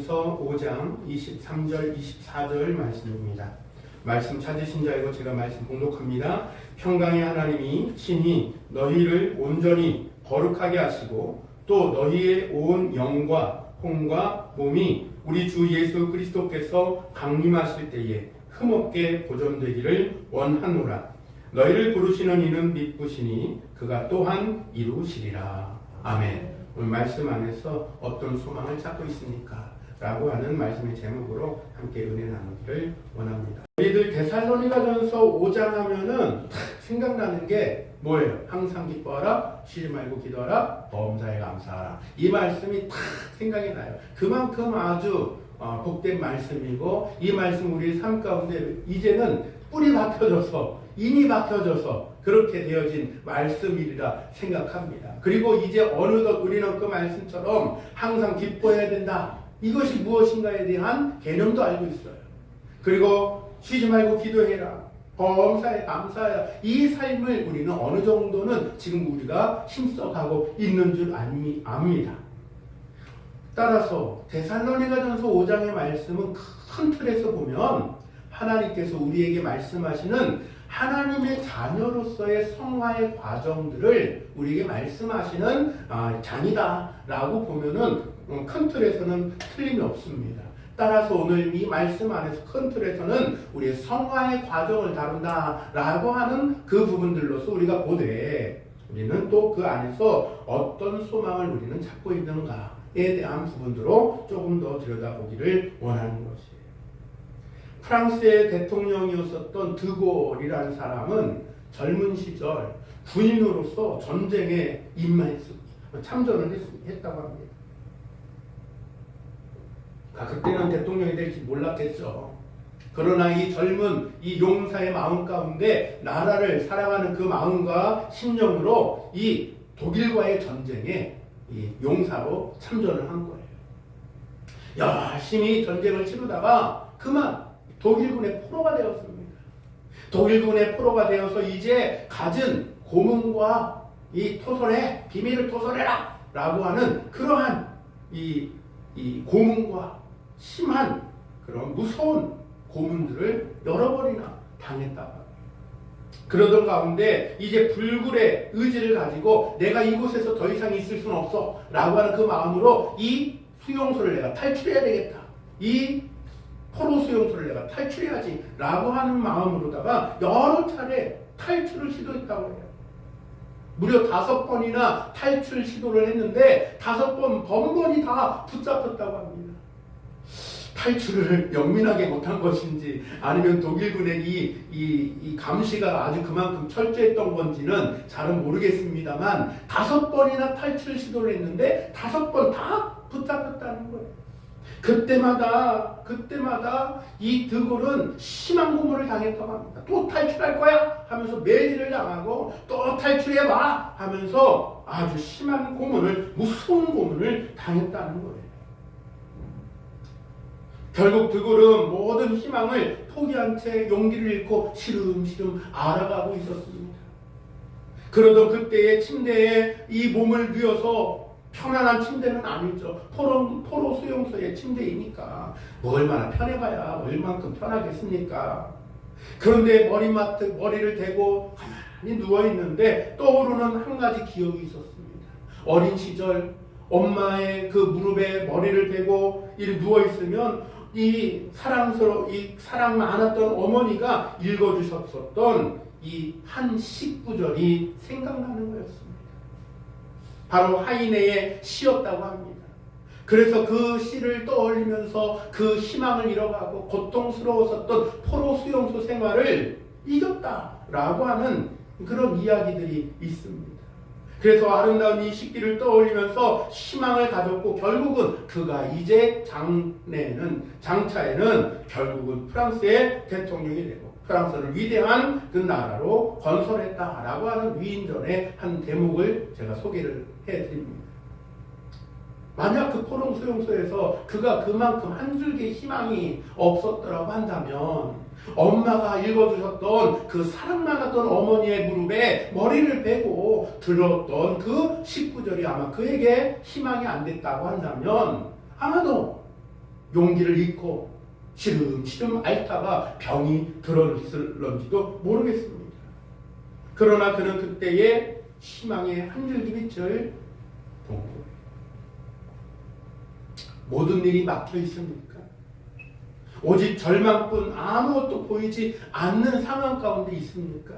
서 5장 23절 24절 말씀입니다. 말씀 찾으신 줄 알고 제가 말씀 봉독합니다. 평강의 하나님이 친히 너희를 온전히 거룩하게 하시고 또 너희의 온 영과 혼과 몸이 우리 주 예수 그리스도께서 강림하실 때에 흠없게 보존되기를 원하노라. 너희를 부르시는 이는 미쁘시니 그가 또한 이루시리라. 아멘. 오늘 말씀 안에서 어떤 소망을 찾고 있습니까? 라고 하는 말씀의 제목으로 함께 은혜 나누기를 원합니다. 우리들 데살로니가전서 5장 하면은 생각나는 게 뭐예요? 항상 기뻐하라, 쉬지 말고 기도하라, 범사에 감사하라. 이 말씀이 탁 생각이 나요. 그만큼 아주 복된 말씀이고, 이 말씀 우리 삶 가운데 이제는 뿌리 박혀져서, 인이 박혀져서 그렇게 되어진 말씀이라 생각합니다. 그리고 이제 어느덧 우리는 그 말씀처럼 항상 기뻐해야 된다. 이것이 무엇인가에 대한 개념도 알고 있어요. 그리고 쉬지 말고 기도해라. 범사에 감사해라. 이 삶을 우리는 어느 정도는 지금 우리가 힘써가고 있는 줄 압니다. 따라서 데살로니가전서 5장의 말씀은 큰 틀에서 보면 하나님께서 우리에게 말씀하시는 하나님의 자녀로서의 성화의 과정들을 우리에게 말씀하시는 장이다라고 보면은 큰 틀에서는 틀림이 없습니다. 따라서 오늘 이 말씀 안에서 큰 틀에서는 우리의 성화의 과정을 다룬다라고 하는 그 부분들로서 우리가 보되, 우리는 또 그 안에서 어떤 소망을 우리는 찾고 있는가에 대한 부분들로 조금 더 들여다보기를 원하는 것이에요. 프랑스의 대통령이었었던 드골이라는 사람은 젊은 시절 군인으로서 전쟁에 참전을 했다고 합니다. 그때는 대통령이 될지 몰랐겠죠. 그러나 이 젊은 이 용사의 마음 가운데 나라를 사랑하는 그 마음과 심령으로 이 독일과의 전쟁에 이 용사로 참전을 한 거예요. 열심히 전쟁을 치르다가 그만 독일군의 포로가 되었습니다. 독일군의 포로가 되어서 이제 갖은 고문과 이 토설해, 비밀을 토설해라 라고 하는 그러한 이 고문과 심한 그런 무서운 고문들을 여러 번이나 당했다고 합니다. 그러던 가운데 이제 불굴의 의지를 가지고 내가 이곳에서 더 이상 있을 수는 없어 라고 하는 그 마음으로 이 수용소를 내가 탈출해야 되겠다. 이 포로 수용소를 내가 탈출해야지 라고 하는 마음으로다가 여러 차례 탈출을 시도했다고 해요. 무려 5번이나 탈출 시도를 했는데 5번 번번이 다 붙잡혔다고 합니다. 탈출을 영민하게 못한 것인지 아니면 독일군의 이 감시가 아주 그만큼 철저했던 건지는 잘은 모르겠습니다만 5번이나 탈출 시도를 했는데 5번 다 붙잡혔다는 거예요. 그때마다 이 드골은 심한 고문을 당했다고 합니다. 또 탈출할 거야 하면서 매질을 당하고 또 탈출해봐 하면서 아주 심한 고문을, 무서운 고문을 당했다는 거예요. 결국 드골은 모든 희망을 포기한 채 용기를 잃고 시름시름 알아가고 있었습니다. 그러던 그때의 침대에 이 몸을 뉘어서, 편안한 침대는 아니죠. 포로 수용소의 침대이니까 뭐 얼마나 편해봐야 얼만큼 편하겠습니까? 그런데 머리를 대고 가만히 누워있는데 떠오르는 한 가지 기억이 있었습니다. 어린 시절 엄마의 그 무릎에 머리를 대고 이렇게 누워있으면 이 사랑 많았던 어머니가 읽어주셨었던 이 한 19절이 생각나는 거였습니다. 바로 하이네의 시였다고 합니다. 그래서 그 시를 떠올리면서 그 희망을 잃어가고 고통스러웠었던 포로 수용소 생활을 이겼다라고 하는 그런 이야기들이 있습니다. 그래서 아름다운 이 시기를 떠올리면서 희망을 가졌고 결국은 그가 이제 장차에는 결국은 프랑스의 대통령이 되고 프랑스를 위대한 그 나라로 건설했다라고 하는 위인전의 한 대목을 제가 소개를 해드립니다. 만약 그 포로 수용소에서 그가 그만큼 한 줄기의 희망이 없었더라고 한다면 엄마가 읽어주셨던 그 사랑 많았던 어머니의 무릎에 머리를 베고 들었던 그 19절이 아마 그에게 희망이 안 됐다고 한다면 아마도 용기를 잃고 시름시름 앓다가 병이 들었을런지도 모르겠습니다. 그러나 그는 그때에 희망의 한 줄기 빛을 본 거예요. 모든 일이 막혀 있습니까? 오직 절망뿐 아무것도 보이지 않는 상황 가운데 있습니까?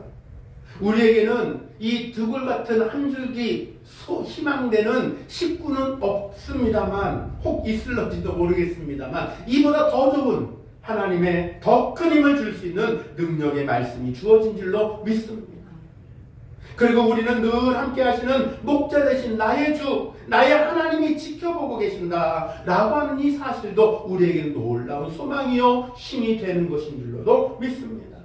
우리에게는 이 드굴 같은 한 줄기 희망되는 식구는 없습니다만, 혹 있을런지도 모르겠습니다만, 이보다 더 좋은 하나님의 더 큰 힘을 줄 수 있는 능력의 말씀이 주어진 줄로 믿습니다. 그리고 우리는 늘 함께 하시는 목자 되신 나의 주, 나의 하나님이 지켜보고 계신다 라고 하는 이 사실도 우리에게는 놀라운 소망이요 힘이 되는 것인 줄로도 믿습니다.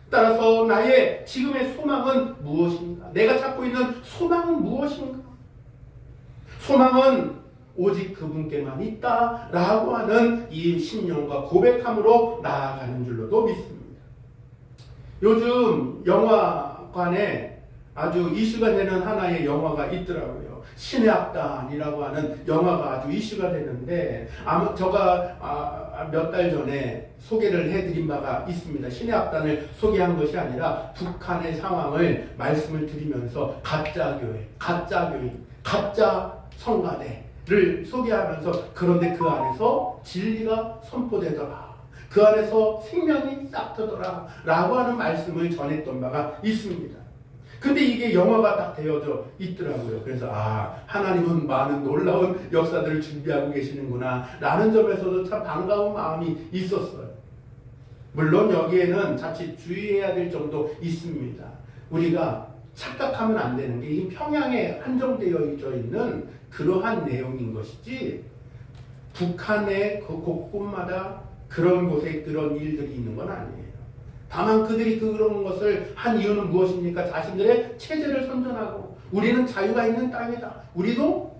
따라서 나의 지금의 소망은 무엇인가? 내가 찾고 있는 소망은 무엇인가? 소망은 오직 그분께만 있다 라고 하는 이 신념과 고백함으로 나아가는 줄로도 믿습니다. 요즘 영화관에 아주 이슈가 되는 하나의 영화가 있더라고요. 신의 악단이라고 하는 영화가 아주 이슈가 되는데, 제가 몇 달 전에 소개를 해드린 바가 있습니다. 신의 악단을 소개한 것이 아니라 북한의 상황을 말씀을 드리면서 가짜 교회, 가짜 교인, 가짜 성가대를 소개하면서, 그런데 그 안에서 진리가 선포되더라, 그 안에서 생명이 싹트더라 라고 하는 말씀을 전했던 바가 있습니다. 근데 이게 영화가 딱 되어져 있더라고요. 그래서 하나님은 많은 놀라운 역사들을 준비하고 계시는구나 라는 점에서도 참 반가운 마음이 있었어요. 물론 여기에는 자칫 주의해야 될 점도 있습니다. 우리가 착각하면 안 되는 게, 이 평양에 한정되어 있는 그러한 내용인 것이지, 북한의 그 곳곳마다 그런 곳에 그런 일들이 있는 건 아니에요. 다만 그들이 그런 것을 한 이유는 무엇입니까? 자신들의 체제를 선전하고, 우리는 자유가 있는 땅이다, 우리도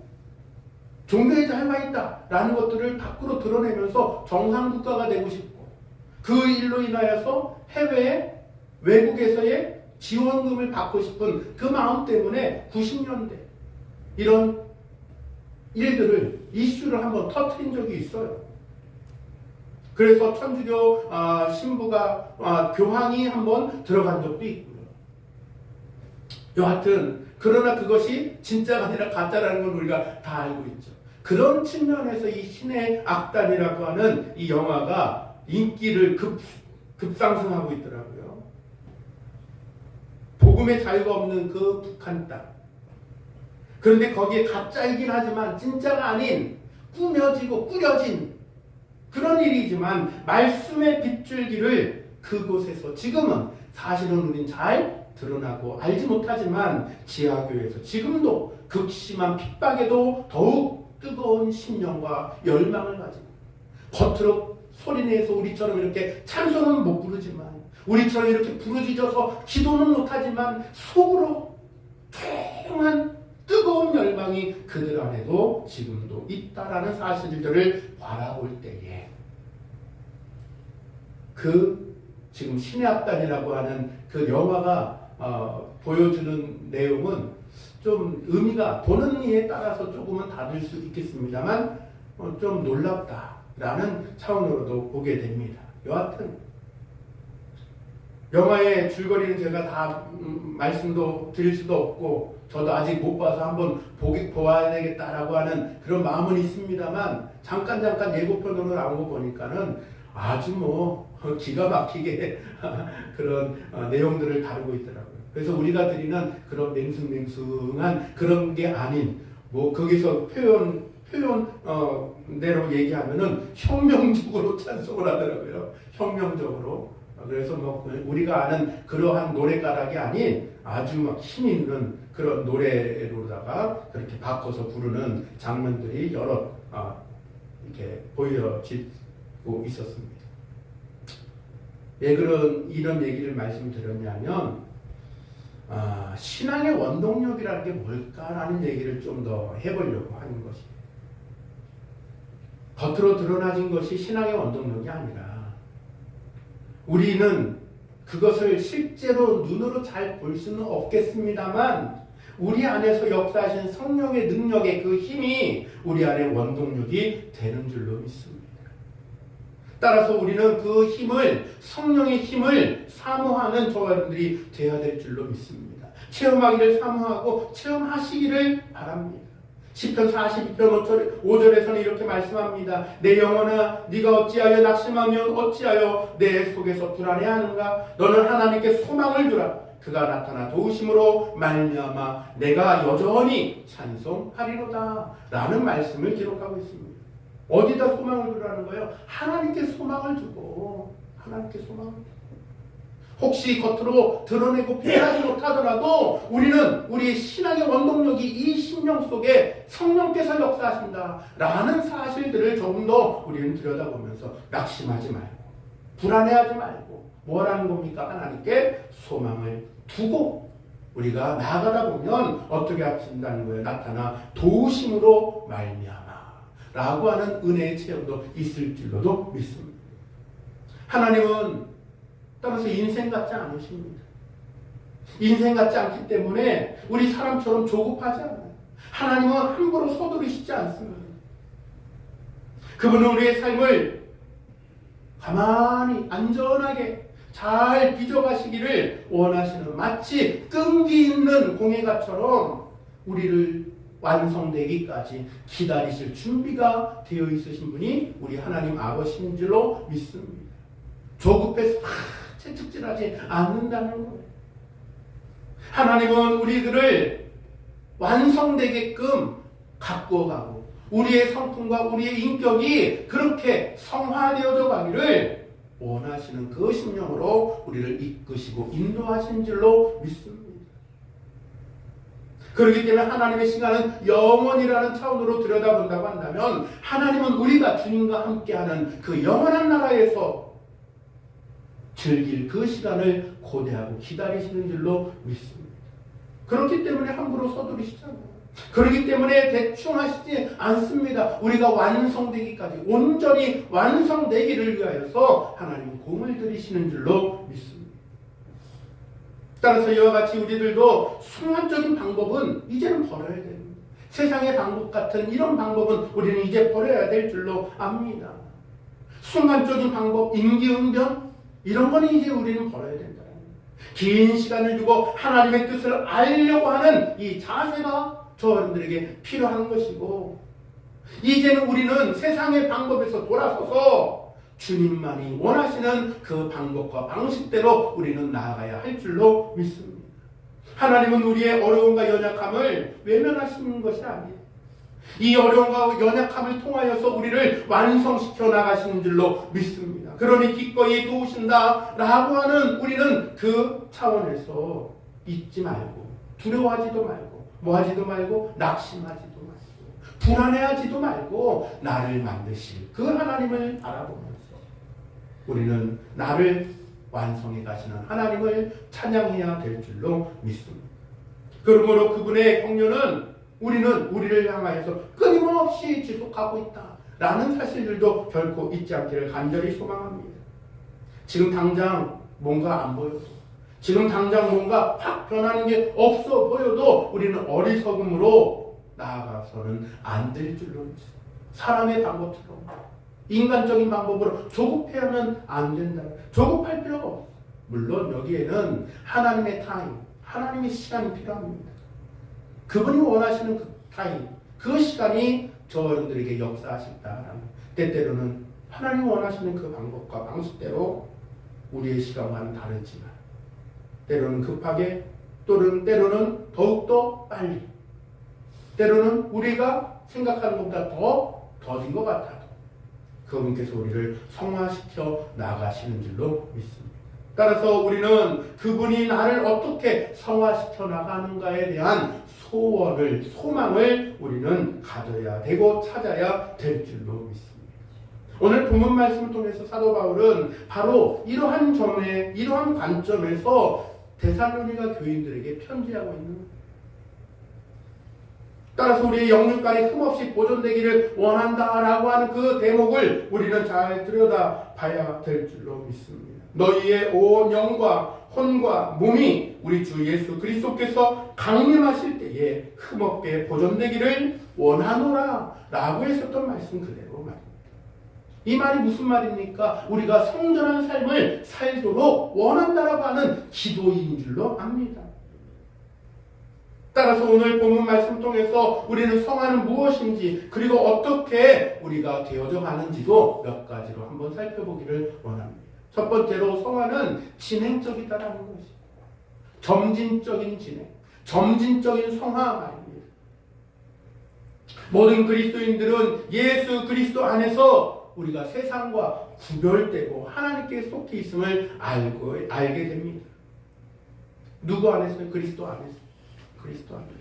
종교의 자유가 있다 라는 것들을 밖으로 드러내면서 정상국가가 되고 싶고, 그 일로 인하여서 해외에 외국에서의 지원금을 받고 싶은 그 마음 때문에 90년대 이런 일들을, 이슈를 한번 터뜨린 적이 있어요. 그래서 천주교 신부가 교황이 한번 들어간 적도 있고요. 여하튼 그러나 그것이 진짜가 아니라 가짜라는 걸 우리가 다 알고 있죠. 그런 측면에서 이 신의 악단이라고 하는 이 영화가 인기를 급상승하고 있더라고요. 복음의 자유가 없는 그 북한 땅. 그런데 거기에 가짜이긴 하지만 진짜가 아닌 꾸며지고 꾸려진 그런 일이지만, 말씀의 빗줄기를 그곳에서 지금은 사실은 우린 잘 드러나고 알지 못하지만, 지하교회에서 지금도 극심한 핍박에도 더욱 뜨거운 심령과 열망을 가지고, 겉으로 소리내서 우리처럼 이렇게 찬송은 못 부르지만, 우리처럼 이렇게 부르짖어서 기도는 못하지만, 속으로 조용한 뜨거운 열망이 그들 안에도 지금도 있다라는 사실들을 바라볼 때에, 지금 신의 악단이라고 하는 그 영화가 보여주는 내용은 좀 의미가, 보는 이에 따라서 조금은 다를 수 있겠습니다만 좀 놀랍다라는 차원으로도 보게 됩니다. 여하튼 영화의 줄거리는 제가 다 말씀도 드릴 수도 없고, 저도 아직 못 봐서 한번 보아야 되겠다라고 하는 그런 마음은 있습니다만, 잠깐 예고편으로 나온 거 보니까는 아주 기가 막히게 그런 내용들을 다루고 있더라고요. 그래서 우리가 드리는 그런 맹숭맹숭한 그런 게 아닌, 거기서 표현대로 얘기하면은 혁명적으로 찬송을 하더라고요. 혁명적으로. 그래서 우리가 아는 그러한 노래가락이 아닌 아주 막 힘 있는 그런 노래로다가 그렇게 바꿔서 부르는 장면들이 여러 이렇게 보여지고 있었습니다. 왜 이런 얘기를 말씀드렸냐면, 신앙의 원동력이라는 게 뭘까라는 얘기를 좀 더 해보려고 하는 것이에요. 겉으로 드러나진 것이 신앙의 원동력이 아니라, 우리는 그것을 실제로 눈으로 잘 볼 수는 없겠습니다만, 우리 안에서 역사하신 성령의 능력의 그 힘이 우리 안에 원동력이 되는 줄로 믿습니다. 따라서 우리는 그 힘을, 성령의 힘을 사모하는 저와 여러분들이 되어야 될 줄로 믿습니다. 체험하기를 사모하고 체험하시기를 바랍니다. 시편 42편 5절에서는 이렇게 말씀합니다. 내 영혼아 네가 어찌하여 낙심하면 어찌하여 내 속에서 불안해하는가. 너는 하나님께 소망을 두라. 그가 나타나 도우심으로 말미암아 내가 여전히 찬송하리로다 라는 말씀을 기록하고 있습니다. 어디다 소망을 두라는 거예요? 하나님께 소망을 두고, 하나님께 소망을 두고. 혹시 겉으로 드러내고 표현하지 못하더라도 우리는 우리 신앙의 원동력이 이 심령 속에 성령께서 역사하신다라는 사실들을 조금 더 우리는 들여다보면서 낙심하지 말고 불안해하지 말고 뭐라는 겁니까? 하나님께 소망을 두고 우리가 나아가다 보면 어떻게 하신다는 거예요? 나타나 도우심으로 말미암아 라고 하는 은혜의 체험도 있을 줄로도 믿습니다. 하나님은 따라서 인생 같지 않으십니다. 인생 같지 않기 때문에 우리 사람처럼 조급하지 않아요. 하나님은 함부로 서두르시지 않습니다. 그분은 우리의 삶을 가만히 안전하게 잘 빚어가시기를 원하시는, 마치 끈기 있는 공예가처럼 우리를 완성되기까지 기다리실 준비가 되어 있으신 분이 우리 하나님 아버지인 줄로 믿습니다. 조급해서 채찍질하지 않는다는 거예요. 하나님은 우리들을 완성되게끔 갖고 가고 우리의 성품과 우리의 인격이 그렇게 성화되어져 가기를 원하시는 그 심령으로 우리를 이끄시고 인도하신 줄로 믿습니다. 그렇기 때문에 하나님의 시간은 영원이라는 차원으로 들여다본다고 한다면 하나님은 우리가 주님과 함께하는 그 영원한 나라에서 즐길 그 시간을 고대하고 기다리시는 줄로 믿습니다. 그렇기 때문에 함부로 서두르시잖아요. 그렇기 때문에 대충 하시지 않습니다. 우리가 완성되기까지, 온전히 완성되기를 위하여서 하나님은 공을 들이시는 줄로 믿습니다. 따라서 이와 같이 우리들도 순간적인 방법은 이제는 버려야 됩니다. 세상의 방법 같은 이런 방법은 우리는 이제 버려야 될 줄로 압니다. 순간적인 방법, 임기응변 이런 건 이제 우리는 버려야 된다. 긴 시간을 두고 하나님의 뜻을 알려고 하는 이 자세가 저분들에게 필요한 것이고, 이제는 우리는 세상의 방법에서 돌아서서 주님만이 원하시는 그 방법과 방식대로 우리는 나아가야 할 줄로 믿습니다. 하나님은 우리의 어려움과 연약함을 외면하시는 것이 아니에요. 이 어려움과 연약함을 통하여서 우리를 완성시켜 나가시는 줄로 믿습니다. 그러니 기꺼이 도우신다 라고 하는 우리는 그 차원에서 잊지 말고 두려워하지도 말고 뭐하지도 말고 낙심하지도 말고 불안해하지도 말고 나를 만드실 그 하나님을 바라보면서 우리는 나를 완성해 가시는 하나님을 찬양해야 될 줄로 믿습니다. 그러므로 그분의 격려는 우리는 우리를 향하여서 끊임없이 지속하고 있다 라는 사실들도 결코 잊지 않기를 간절히 소망합니다. 지금 당장 뭔가 안 보여도, 지금 당장 뭔가 확 변하는 게 없어 보여도 우리는 어리석음으로 나아가서는 안 될 줄로 믿습니다. 사람의 방법처럼 인간적인 방법으로 조급해하면 안 된다. 조급할 필요가 없어. 물론 여기에는 하나님의 타임, 하나님의 시간이 필요합니다. 그분이 원하시는 그 타임, 그 시간이 저들에게 역사하실다라는, 때때로는 하나님이 원하시는 그 방법과 방식대로 우리의 시간과는 다르지만 때로는 급하게, 또는 때로는 더욱더 빨리, 때로는 우리가 생각하는 것보다 더 더딘 것 같아도 그분께서 우리를 성화시켜 나가시는 줄로 믿습니다. 따라서 우리는 그분이 나를 어떻게 성화시켜 나가는가에 대한 소원을, 소망을 우리는 가져야 되고 찾아야 될 줄로 믿습니다. 오늘 본문 말씀을 통해서 사도 바울은 바로 이러한 점에, 이러한 관점에서 데살로니가 교인들에게 편지하고 있는 거예요. 따라서 우리의 영육간이 흠없이 보존되기를 원한다라고 하는 그 대목을 우리는 잘 들여다봐야 될 줄로 믿습니다. 너희의 온 영과 혼과 몸이 우리 주 예수 그리스도께서 강림하실 때에 흠없게 보존되기를 원하노라 라고 했었던 말씀 그대로 말입니다. 이 말이 무슨 말입니까? 우리가 성전한 삶을 살도록 원한다라고 하는 기도인 줄로 압니다. 따라서 오늘 본문 말씀 통해서 우리는 성화는 무엇인지 그리고 어떻게 우리가 되어져 가는지도 몇 가지로 한번 살펴보기를 원합니다. 첫 번째로 성화는 진행적이다라는 것이 점진적인 진행, 점진적인 성화 말입니다. 모든 그리스도인들은 예수 그리스도 안에서 우리가 세상과 구별되고 하나님께 속해 있음을 알게 됩니다. 누구 안에서요? 그리스도 안에서. 그리스도 안에서.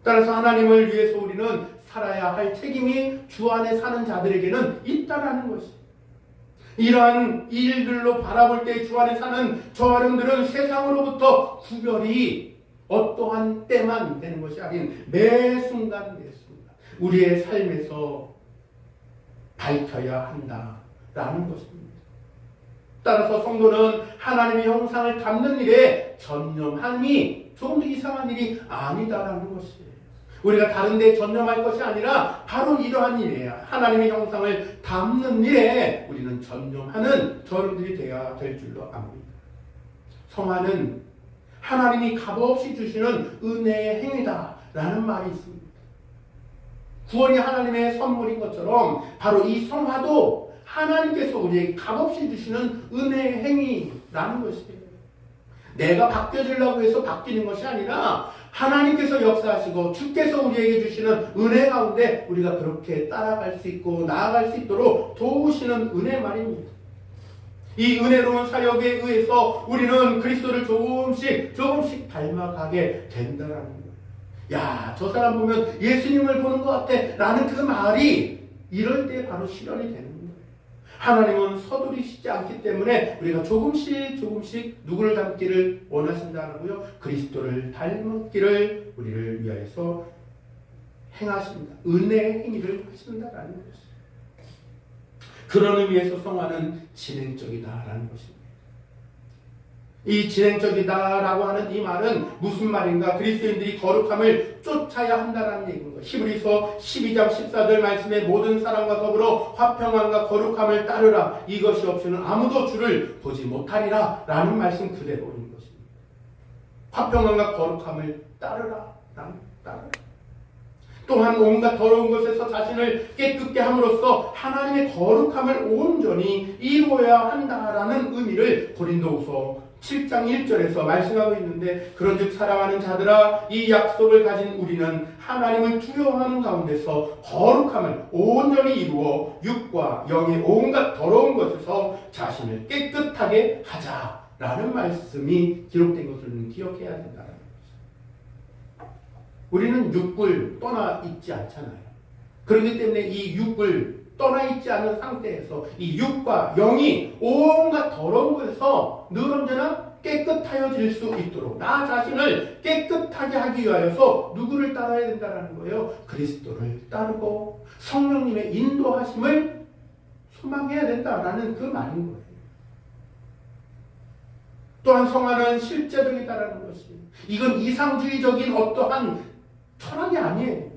따라서 하나님을 위해서 우리는 살아야 할 책임이 주 안에 사는 자들에게는 있다라는 것이. 이러한 일들로 바라볼 때 주 안에 사는 저 여러분들은 세상으로부터 구별이 어떠한 때만 되는 것이 아닌 매 순간 매 순간 우리의 삶에서 밝혀야 한다라는 것입니다. 따라서 성도는 하나님의 형상을 담는 일에 전념함이 조금 더 이상한 일이 아니다라는 것이에요. 우리가 다른 데 전념할 것이 아니라 바로 이러한 일이에요. 하나님의 형상을 담는 일에 우리는 전념하는 저들이 되어야 될 줄로 압니다. 성화는 하나님이 값없이 주시는 은혜의 행위다라는 말이 있습니다. 구원이 하나님의 선물인 것처럼 바로 이 성화도 하나님께서 우리에게 값없이 주시는 은혜의 행위라는 것이에요. 내가 바뀌어지려고 해서 바뀌는 것이 아니라 하나님께서 역사하시고 주께서 우리에게 주시는 은혜 가운데 우리가 그렇게 따라갈 수 있고 나아갈 수 있도록 도우시는 은혜 말입니다. 이 은혜로운 사역에 의해서 우리는 그리스도를 조금씩 닮아가게 된다는 거예요. 야, 저 사람 보면 예수님을 보는 것 같아 라는 그 말이 이럴 때 바로 실현이 되는 거예요. 하나님은 서두르시지 않기 때문에 우리가 조금씩 누구를 닮기를 원하신다고요? 그리스도를 닮기를 우리를 위하여서 행하십니다. 은혜의 행위를 하신다라는 것이죠. 그런 의미에서 성화는 진행적이다라는 것입니다. 이 진행적이다라고 하는 이 말은 무슨 말인가? 그리스도인들이 거룩함을 쫓아야 한다는 얘기인 거예요. 히브리서 12장 14절 말씀에 모든 사람과 더불어 화평함과 거룩함을 따르라. 이것이 없이는 아무도 주를 보지 못하리라 라는 말씀 그대로인 것입니다. 화평함과 거룩함을 따르라. 또한 온갖 더러운 것에서 자신을 깨끗게 함으로써 하나님의 거룩함을 온전히 이루어야 한다라는 의미를 고린도후서 7장 1절에서 말씀하고 있는데, 그런즉 사랑하는 자들아, 이 약속을 가진 우리는 하나님을 두려워하는 가운데서 거룩함을 온전히 이루어 육과 영의 온갖 더러운 것에서 자신을 깨끗하게 하자라는 말씀이 기록된 것을 기억해야 된다는 거죠. 우리는 육을 떠나 있지 않잖아요. 그렇기 때문에 이 육을 떠나 있지 않은 상태에서 이 육과 영이 온갖 더러운 것에서 늘 언제나 깨끗하여질 수 있도록 나 자신을 깨끗하게 하기 위하여서 누구를 따라야 된다는 거예요? 그리스도를 따르고 성령님의 인도하심을 소망해야 된다라는 그 말인 거예요. 또한 성화는 실제적이다라는 것이, 이건 이상주의적인 어떠한 철학이 아니에요.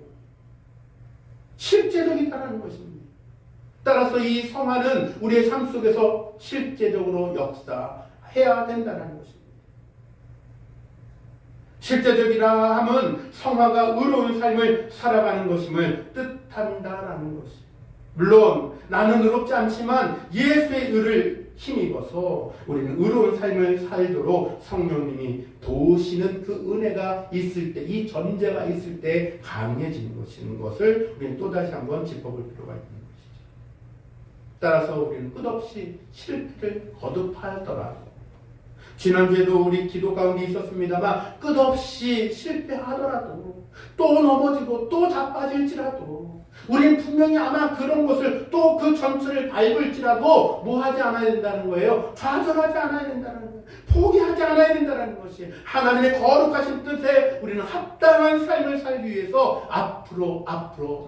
실제적이다라는 것입니다. 따라서 이 성화는 우리의 삶 속에서 실제적으로 역사해야 된다는 것입니다. 실제적이라 함은 성화가 의로운 삶을 살아가는 것임을 뜻한다라는 것이. 물론 나는 의롭지 않지만 예수의 의를 힘입어서 우리는 의로운 삶을 살도록 성령님이 도우시는 그 은혜가 있을 때, 이 전제가 있을 때 가능해지는 것을 우리는 또다시 한번 짚어볼 필요가 있는 것이죠. 따라서 우리는 끝없이 실패를 거듭하더라도, 지난주에도 우리 기도 가운데 있었습니다만 끝없이 실패하더라도, 또 넘어지고 또 자빠질지라도 우리는 분명히 아마 그런 것을 또 그 전철을 밟을지라도 뭐 하지 않아야 된다는 거예요? 좌절하지 않아야 된다는 거예요. 포기하지 않아야 된다는 것이, 하나님의 거룩하신 뜻에 우리는 합당한 삶을 살기 위해서 앞으로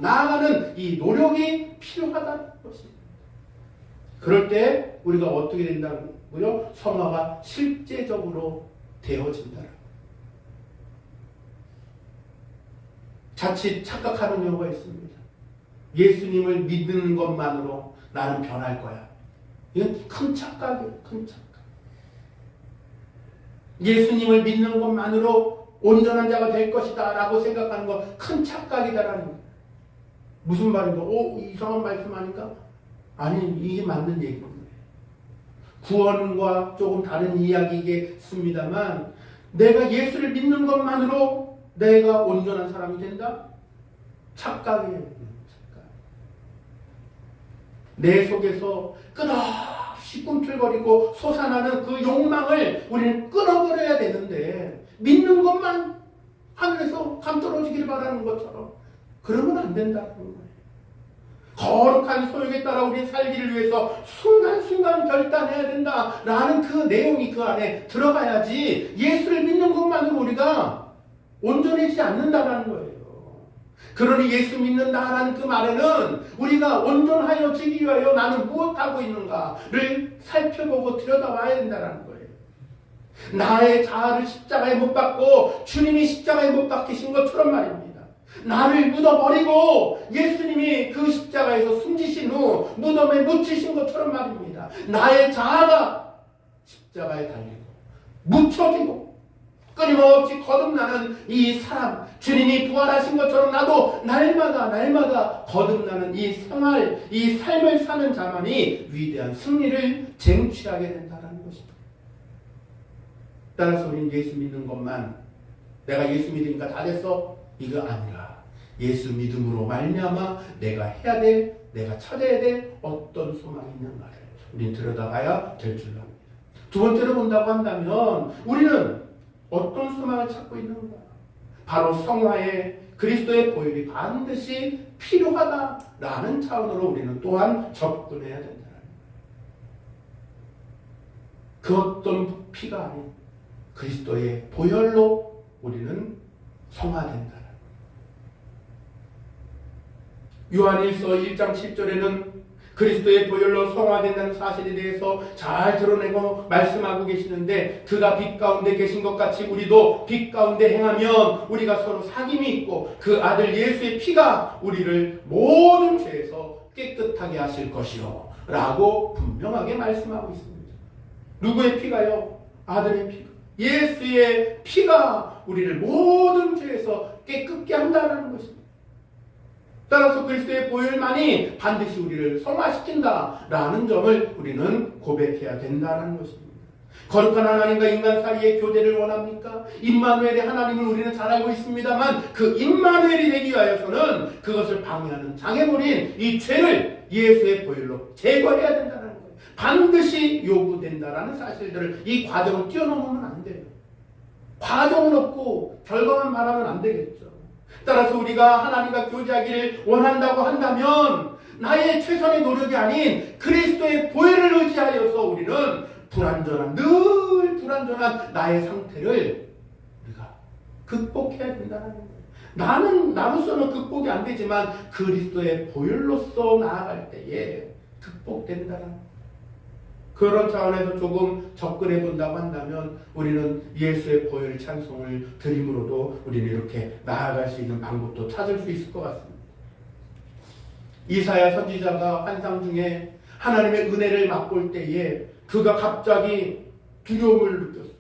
나아가는 이 노력이 필요하다는 것입니다. 그럴 때 우리가 어떻게 된다고요? 성화가 실제적으로 되어진다. 자칫 착각하는 경우가 있습니다. 예수님을 믿는 것만으로 나는 변할 거야. 이건 큰 착각이에요. 큰 착각. 예수님을 믿는 것만으로 온전한 자가 될 것이다 라고 생각하는 거 큰 착각이다라는 거예요. 무슨 말인가? 이상한 말씀 아닌가? 아니, 이게 맞는 얘기입니다. 구원과 조금 다른 이야기겠습니다만, 내가 예수를 믿는 것만으로 내가 온전한 사람이 된다? 착각이에요. 착각. 내 속에서 끝없이 꿈틀거리고 솟아나는 그 욕망을 우리는 끊어버려야 되는데, 믿는 것만 하늘에서 감 떨어지기를 바라는 것처럼 그러면 안 된다는 거예요. 거룩한 소욕에 따라 우리 살기를 위해서 순간순간 결단해야 된다라는 그 내용이 그 안에 들어가야지 예수를 믿는 것만으로 우리가 온전해지지 않는다는 거예요. 그러니 예수 믿는다라는 그 말에는 우리가 온전하여지기 위하여 나는 무엇하고 있는가를 살펴보고 들여다봐야 된다는 거예요. 나의 자아를 십자가에 못 박고 주님이 십자가에 못 박히신 것처럼 말입니다. 나를 묻어버리고 예수님이 그 십자가에서 숨지신 후 무덤에 묻히신 것처럼 말입니다. 나의 자아가 십자가에 달리고 묻혀지고 끊임없이 거듭나는 이 삶, 주님이 부활하신 것처럼 나도 날마다 거듭나는 이 생활, 이 삶을 사는 자만이 위대한 승리를 쟁취하게 된다는 것입니다. 따라서 우리는 예수 믿는 것만, 내가 예수 믿으니까 다 됐어? 이거 아니라 예수 믿음으로 말미암아 내가 해야 될, 내가 찾아야 될 어떤 소망이 있는가를 우리는 들여다봐야 될 줄 압니다. 두 번째로 본다고 한다면 우리는 어떤 소망을 찾고 있는가? 바로 성화의 그리스도의 보혈이 반드시 필요하다라는 차원으로 우리는 또한 접근해야 된다는 거예요. 그 어떤 피가 아닌 그리스도의 보혈로 우리는 성화된다는 요한일서 1장 7절에는 그리스도의 보혈로 성화된다는 사실에 대해서 잘 드러내고 말씀하고 계시는데, 그가 빛 가운데 계신 것 같이 우리도 빛 가운데 행하면 우리가 서로 사귐이 있고 그 아들 예수의 피가 우리를 모든 죄에서 깨끗하게 하실 것이요 라고 분명하게 말씀하고 있습니다. 누구의 피가요? 아들의 피가. 예수의 피가 우리를 모든 죄에서 깨끗게 한다는 것입니다. 따라서 그리스도의 보혈만이 반드시 우리를 성화시킨다라는 점을 우리는 고백해야 된다는 것입니다. 거룩한 하나님과 인간 사이의 교제를 원합니까? 임마누엘의 하나님을 우리는 잘 알고 있습니다만 그 임마누엘이 되기 위하여서는 그것을 방해하는 장애물인 이 죄를 예수의 보혈로 제거해야 된다는 거예요. 반드시 요구된다라는 사실들을, 이 과정을 뛰어넘으면 안 돼요. 과정은 없고 결과만 말하면 안 되겠죠. 따라서 우리가 하나님과 교제하기를 원한다고 한다면 나의 최선의 노력이 아닌 그리스도의 보혈을 의지하여서 우리는 늘 불완전한 나의 상태를 우리가 극복해야 된다는 거예요. 나로서는 극복이 안 되지만 그리스도의 보혈로서 나아갈 때에 극복된다는 거예요. 그런 차원에서 조금 접근해 본다고 한다면 우리는 예수의 보혈 찬송을 드림으로도 우리는 이렇게 나아갈 수 있는 방법도 찾을 수 있을 것 같습니다. 이사야 선지자가 환상 중에 하나님의 은혜를 맛볼 때에 그가 갑자기 두려움을 느꼈어요.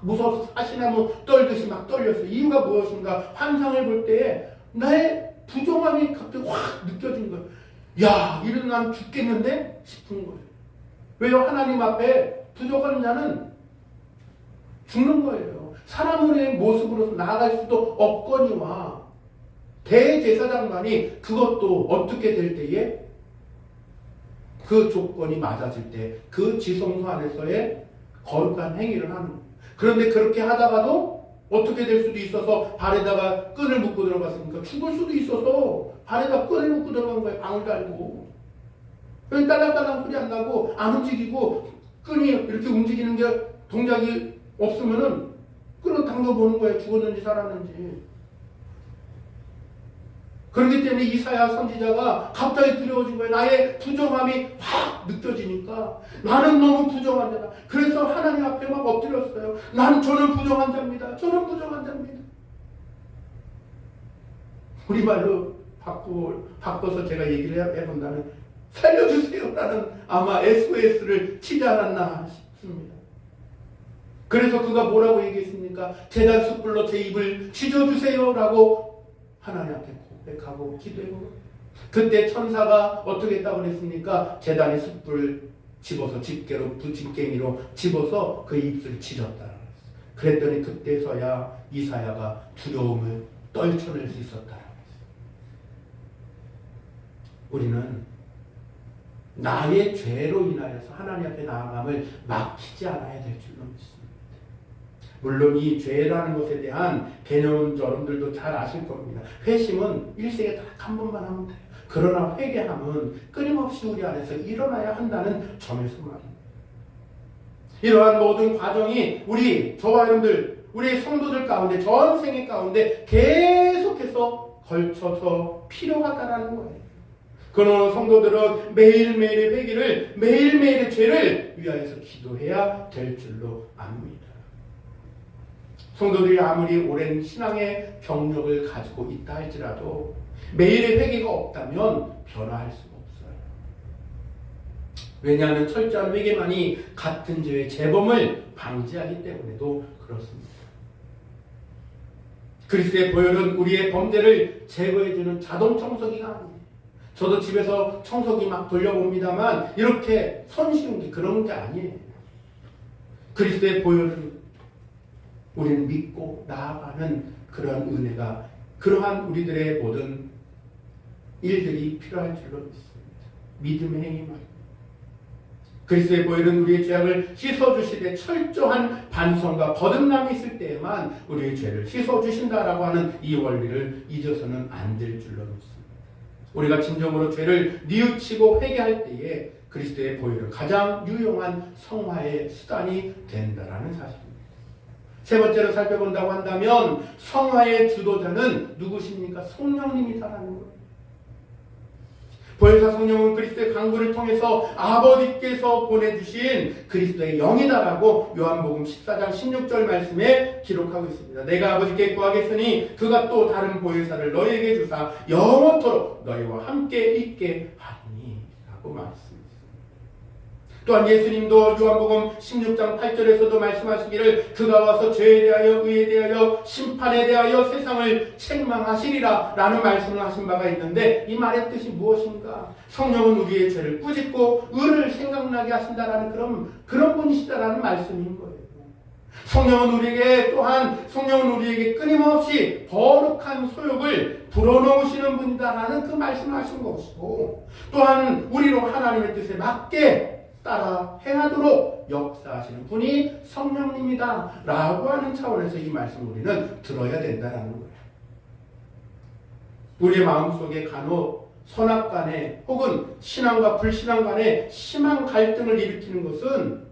무서워서 사시나무 떨듯이 막 떨렸어요. 이유가 무엇인가? 환상을 볼 때에 나의 부정함이 갑자기 확 느껴진 거예요. 야, 이런 난 죽겠는데? 싶은 거예요. 왜요? 하나님 앞에 부족한 자는 죽는 거예요. 사람의 모습으로서 나아갈 수도 없거니와 대제사장만이 그것도 어떻게 될 때에 그 조건이 맞아질 때 그 지성소 안에서의 거룩한 행위를 하는 거예요. 그런데 그렇게 하다가도 어떻게 될 수도 있어서 발에다가 끈을 묶고 들어갔으니까 죽을 수도 있어서 발에다 끈을 묶고 들어간 거예요. 방울 달고. 딸랑딸랑 소리 안 나고 안 움직이고 끈이 이렇게 움직이는 게 동작이 없으면은 끈을 당겨보는 거예요. 죽었는지 살았는지. 그렇기 때문에 이사야 선지자가 갑자기 두려워진 거예요. 나의 부정함이 확 느껴지니까 나는 너무 부정한 자다. 그래서 하나님 앞에 막 엎드렸어요. 저는 부정한 자입니다. 저는 부정한 자입니다. 우리말로 바꿔서 제가 얘기를 해본다면 살려주세요라는 아마 SOS를 치지 않았나 싶습니다. 그래서 그가 뭐라고 얘기했습니까? 제단 숯불로 제 입을 찢어주세요라고 하나님 앞에 고백하고 기도해보고, 그때 천사가 어떻게 했다고 그랬습니까? 제단에 숯불을 집어서 집게로 부침갱이로 집어서 그 입술을 찢었다. 그랬더니 그때서야 이사야가 두려움을 떨쳐낼 수 있었다. 우리는 나의 죄로 인하여서 하나님 앞에 나아감을 막히지 않아야 될 줄로 믿습니다. 물론 이 죄라는 것에 대한 개념은 여러분들도 잘 아실 겁니다. 회심은 일생에 딱 한 번만 하면 돼요. 그러나 회개함은 끊임없이 우리 안에서 일어나야 한다는 점에서 말입니다. 이러한 모든 과정이 저와 여러분들, 우리 성도들 가운데, 전생의 가운데 계속해서 걸쳐서 필요하다라는 거예요. 그러나 성도들은 매일매일의 회개를, 매일매일의 죄를 위하여서 기도해야 될 줄로 압니다. 성도들이 아무리 오랜 신앙의 경력을 가지고 있다 할지라도 매일의 회개가 없다면 변화할 수가 없어요. 왜냐하면 철저한 회개만이 같은 죄의 재범을 방지하기 때문에도 그렇습니다. 그리스도의 보혈은 우리의 범죄를 제거해주는 자동 청소기가 아니에요. 저도 집에서 청소기 막 돌려봅니다만 이렇게 손쉬운 게 그런 게 아니에요. 그리스도의 보혈은 우리는 믿고 나아가는 그러한 은혜가, 그러한 우리들의 모든 일들이 필요할 줄로 믿습니다. 믿음의 행위 말입니다. 그리스도의 보혈은 우리의 죄악을 씻어주시되 철저한 반성과 거듭남이 있을 때에만 우리의 죄를 씻어주신다라고 하는 이 원리를 잊어서는 안 될 줄로 믿습니다. 우리가 진정으로 죄를 뉘우치고 회개할 때에 그리스도의 보혈은 가장 유용한 성화의 수단이 된다라는 사실입니다. 세 번째로 살펴본다고 한다면 성화의 주도자는 누구십니까? 성령님이다라는 거예요. 보혜사 성령은 그리스도의 강구를 통해서 아버지께서 보내주신 그리스도의 영이다라고 요한복음 14장 16절 말씀에 기록하고 있습니다. 내가 아버지께 구하겠으니 그가 또 다른 보혜사를 너희에게 주사 영원토록 너희와 함께 있게 하리니 라고 말했습니다. 또한 예수님도 요한복음 16장 8절에서도 말씀하시기를 그가 와서 죄에 대하여 의에 대하여 심판에 대하여 세상을 책망하시리라 라는 말씀을 하신 바가 있는데, 이 말의 뜻이 무엇인가? 성령은 우리의 죄를 꾸짖고 의를 생각나게 하신다라는 그런 분이시다라는 말씀인 거예요. 성령은 우리에게 끊임없이 거룩한 소욕을 불어넣으시는 분이다라는 그 말씀을 하신 것이고, 또한 우리로 하나님의 뜻에 맞게 따라 행하도록 역사하시는 분이 성령님이다 라고 하는 차원에서 이 말씀을 우리는 들어야 된다는 거예요. 우리의 마음속에 간혹 선악 간에 혹은 신앙과 불신앙 간에 심한 갈등을 일으키는 것은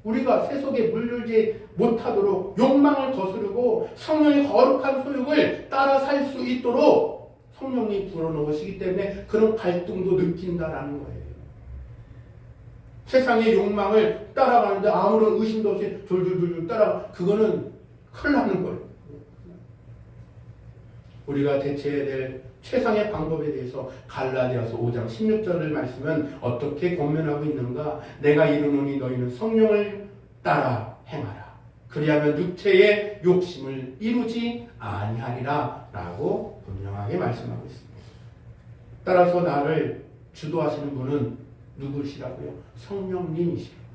우리가 세속에 물들지 못하도록 욕망을 거스르고 성령의 거룩한 소욕을 따라 살 수 있도록 성령이 불어넣으시기 때문에 그런 갈등도 느낀다라는 거예요. 세상의 욕망을 따라가는데 아무런 의심도 없이 졸졸졸 따라가, 그거는 큰일 나는 거예요. 우리가 대처해야 될 최상의 방법에 대해서 갈라디아서 5장 16절을 말씀은 어떻게 권면하고 있는가? 내가 이르노니 너희는 성령을 따라 행하라. 그리하면 육체의 욕심을 이루지 아니하리라 라고 분명하게 말씀하고 있습니다. 따라서 나를 주도하시는 분은 누구시라고요? 성령님이시라고요.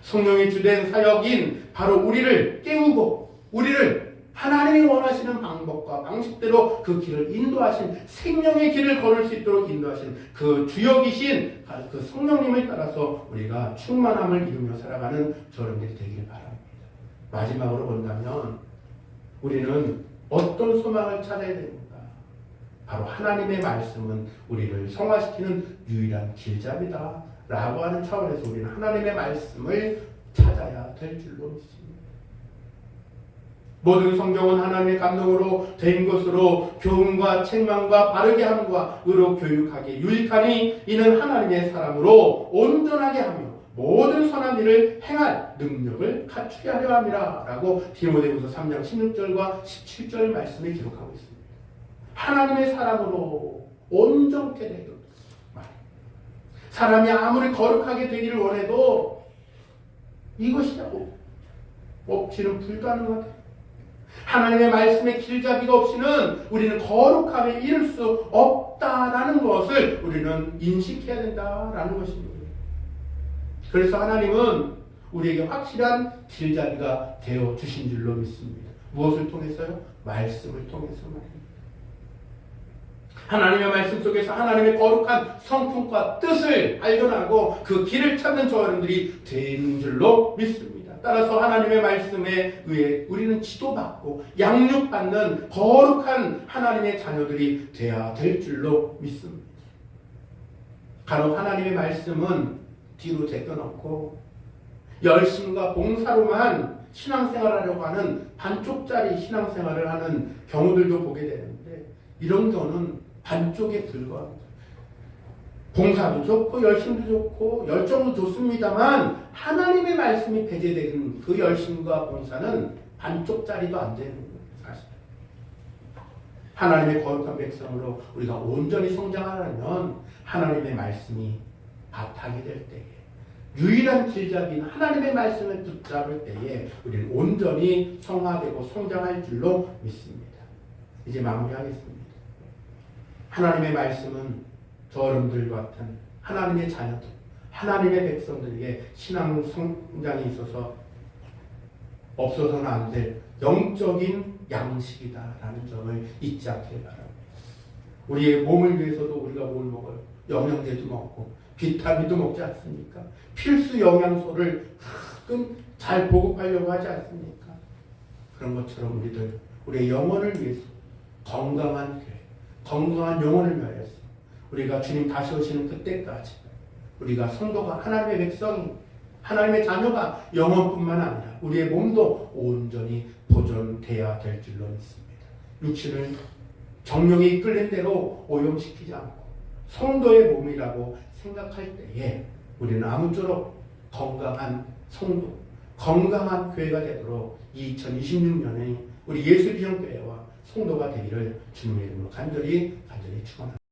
성령의 주된 사역인 바로 우리를 깨우고 우리를 하나님이 원하시는 방법과 방식대로 그 길을 인도하신, 생명의 길을 걸을 수 있도록 인도하신 그 주역이신 그 성령님을 따라서 우리가 충만함을 이루며 살아가는 저런들이 되길 바랍니다. 마지막으로 본다면 우리는 어떤 소망을 찾아야 됩니까? 바로 하나님의 말씀은 우리를 성화시키는 유일한 길잡이다 라고 하는 차원에서 우리는 하나님의 말씀을 찾아야 될 줄로 믿습니다. 모든 성경은 하나님의 감동으로 된 것으로 교훈과 책망과 바르게 함과 의로 교육하기에 유익하니 이는 하나님의 사람으로 온전하게 하며 모든 선한 일을 행할 능력을 갖추게 하려 함이라 라고 디모데후서 3장 16절과 17절 말씀을 기록하고 있습니다. 하나님의 사람으로 온전케 되길 말입니다. 사람이 아무리 거룩하게 되기를 원해도 이것이 없이는 불가능하다. 하나님의 말씀의 길잡이가 없이는 우리는 거룩함에 이를 수 없다라는 것을 우리는 인식해야 된다라는 것입니다. 그래서 하나님은 우리에게 확실한 길잡이가 되어 주신 줄로 믿습니다. 무엇을 통해서요? 말씀을 통해서 말입니다. 하나님의 말씀 속에서 하나님의 거룩한 성품과 뜻을 발견하고 그 길을 찾는 저 여러분들이 되는 줄로 믿습니다. 따라서 하나님의 말씀에 의해 우리는 지도받고 양육받는 거룩한 하나님의 자녀들이 되어야 될 줄로 믿습니다. 간혹 하나님의 말씀은 뒤로 제껴놓고 열심과 봉사로만 신앙생활하려고 하는 반쪽짜리 신앙생활을 하는 경우들도 보게 되는데 이런 경우는 반쪽에 불과합니다. 봉사도 좋고 열심도 좋고 열정도 좋습니다만 하나님의 말씀이 배제되는 그 열심과 봉사는 반쪽짜리도 안 되는 거예요. 사실 하나님의 거룩한 백성으로 우리가 온전히 성장하려면 하나님의 말씀이 바탕이 될 때에 유일한 길잡이인 하나님의 말씀을 붙잡을 때에 우리는 온전히 성화되고 성장할 줄로 믿습니다. 이제 마무리하겠습니다. 하나님의 말씀은 저 여러분들 같은 하나님의 자녀들, 하나님의 백성들에게 신앙 성장이 있어서 없어서는 안 될 영적인 양식이다라는 점을 잊지 않길 바랍니다. 우리의 몸을 위해서도 우리가 뭘 먹어요? 영양제도 먹고 비타민도 먹지 않습니까? 필수 영양소를 잘 보급하려고 하지 않습니까? 그런 것처럼 우리의 영혼을 위해서 건강한 교회, 건강한 영혼을 위하여서 우리가 주님 다시 오시는 그때까지 우리가 성도가 하나님의 백성이 하나님의 자녀가 영혼뿐만 아니라 우리의 몸도 온전히 보존되어야 될 줄로 믿습니다. 육신을 정욕에 이끌린 대로 오염시키지 않고 성도의 몸이라고 생각할 때에 우리는 아무쪼록 건강한 성도, 건강한 교회가 되도록 2026년에 우리 예수비전교회와 성도가 되기를 주님의 이름으로 간절히 축원합니다.